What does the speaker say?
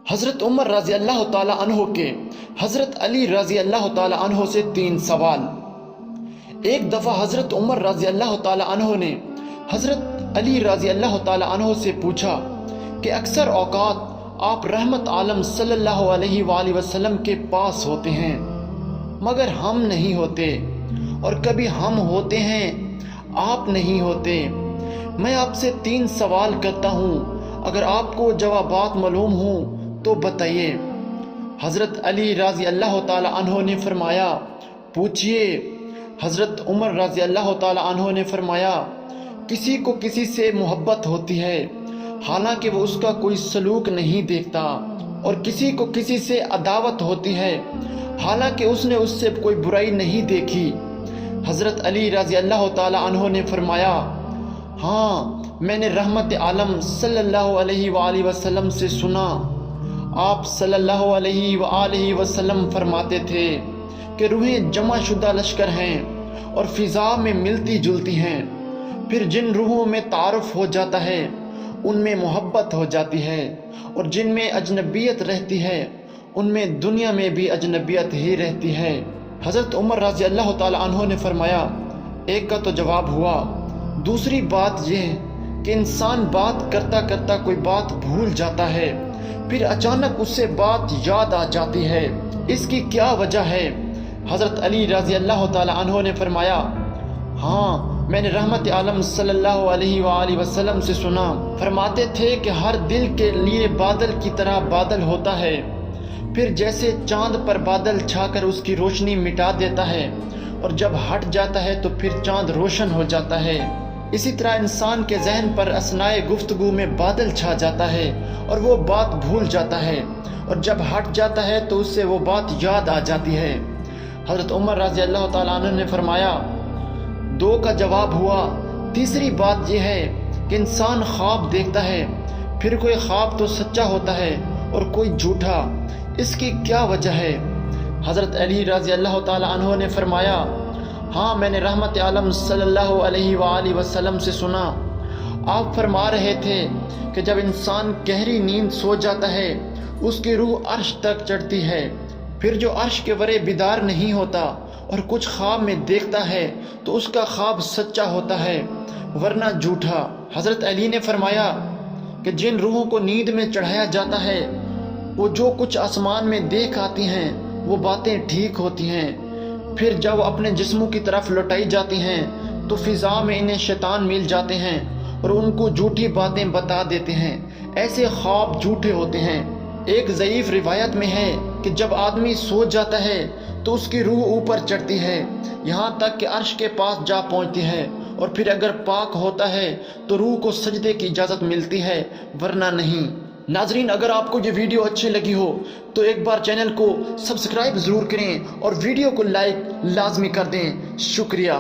حضرت عمر رضی اللہ تعالیٰ عنہ کے حضرت علی رضی اللہ تعالیٰ عنہ سے 3 سوال۔ ایک دفعہ حضرت عمر رضی اللہ تعالیٰ عنہ نے حضرت علی رضی اللہ تعالیٰ عنہ سے پوچھا کہ اکثر اوقات آپ رحمت عالم صلی اللہ علیہ وآلہ وسلم کے پاس ہوتے ہیں مگر ہم نہیں ہوتے، اور کبھی ہم ہوتے ہیں آپ نہیں ہوتے۔ میں آپ سے 3 سوال کرتا ہوں، اگر آپ کو جوابات معلوم ہوں تو بتائیے۔ حضرت علی رضی اللہ تعالیٰ عنہ نے فرمایا پوچھئے۔ حضرت عمر رضی اللہ تعالیٰ عنہ نے فرمایا کسی کو کسی سے محبت ہوتی ہے حالانکہ وہ اس کا کوئی سلوک نہیں دیکھتا، اور کسی کو کسی سے عداوت ہوتی ہے حالانکہ اس نے اس سے کوئی برائی نہیں دیکھی۔ حضرت علی رضی اللہ تعالیٰ عنہ نے فرمایا ہاں، میں نے رحمت عالم صلی اللہ علیہ وآلہ وسلم سے سنا، آپ صلی اللہ علیہ وآلہ وسلم فرماتے تھے کہ روحیں جمع شدہ لشکر ہیں اور فضا میں ملتی جلتی ہیں، پھر جن روحوں میں تعارف ہو جاتا ہے ان میں محبت ہو جاتی ہے، اور جن میں اجنبیت رہتی ہے ان میں دنیا میں بھی اجنبیت ہی رہتی ہے۔ حضرت عمر رضی اللہ تعالیٰ عنہ نے فرمایا ایک کا تو جواب ہوا، دوسری بات یہ کہ انسان بات کرتا کرتا کوئی بات بھول جاتا ہے، پھر اچانک اس سے بات یاد آ جاتی ہے، اس کی کیا وجہ ہے؟ حضرت علی رضی اللہ تعالیٰ عنہ نے فرمایا ہاں، میں نے رحمت عالم صلی اللہ علیہ وآلہ وسلم سے سنا، فرماتے تھے کہ ہر دل کے لیے بادل کی طرح بادل ہوتا ہے، پھر جیسے چاند پر بادل چھا کر اس کی روشنی مٹا دیتا ہے اور جب ہٹ جاتا ہے تو پھر چاند روشن ہو جاتا ہے، اسی طرح انسان کے ذہن پر اثنائے گفتگو میں بادل چھا جاتا ہے اور وہ بات بھول جاتا ہے، اور جب ہٹ جاتا ہے تو اس سے وہ بات یاد آ جاتی ہے۔ حضرت عمر رضی اللہ تعالیٰ عنہ نے فرمایا 2 کا جواب ہوا، تیسری بات یہ ہے کہ انسان خواب دیکھتا ہے، پھر کوئی خواب تو سچا ہوتا ہے اور کوئی جھوٹا، اس کی کیا وجہ ہے؟ حضرت علی رضی اللہ تعالیٰ عنہ نے فرمایا ہاں، میں نے رحمت عالم صلی اللہ علیہ وآلہ وسلم سے سنا، آپ فرما رہے تھے کہ جب انسان گہری نیند سو جاتا ہے اس کی روح عرش تک چڑھتی ہے، پھر جو عرش کے ورے بیدار نہیں ہوتا اور کچھ خواب میں دیکھتا ہے تو اس کا خواب سچا ہوتا ہے ورنہ جھوٹا۔ حضرت علی نے فرمایا کہ جن روحوں کو نیند میں چڑھایا جاتا ہے وہ جو کچھ آسمان میں دیکھ آتی ہیں وہ باتیں ٹھیک ہوتی ہیں، پھر جب اپنے جسموں کی طرف لوٹائی جاتی ہیں تو فضا میں انہیں شیطان مل جاتے ہیں اور ان کو جھوٹی باتیں بتا دیتے ہیں، ایسے خواب جھوٹے ہوتے ہیں۔ ایک ضعیف روایت میں ہے کہ جب آدمی سو جاتا ہے تو اس کی روح اوپر چڑھتی ہے یہاں تک کہ عرش کے پاس جا پہنچتی ہے، اور پھر اگر پاک ہوتا ہے تو روح کو سجدے کی اجازت ملتی ہے ورنہ نہیں۔ ناظرین، اگر آپ کو یہ ویڈیو اچھی لگی ہو تو ایک بار چینل کو سبسکرائب ضرور کریں اور ویڈیو کو لائک لازمی کر دیں۔ شکریہ۔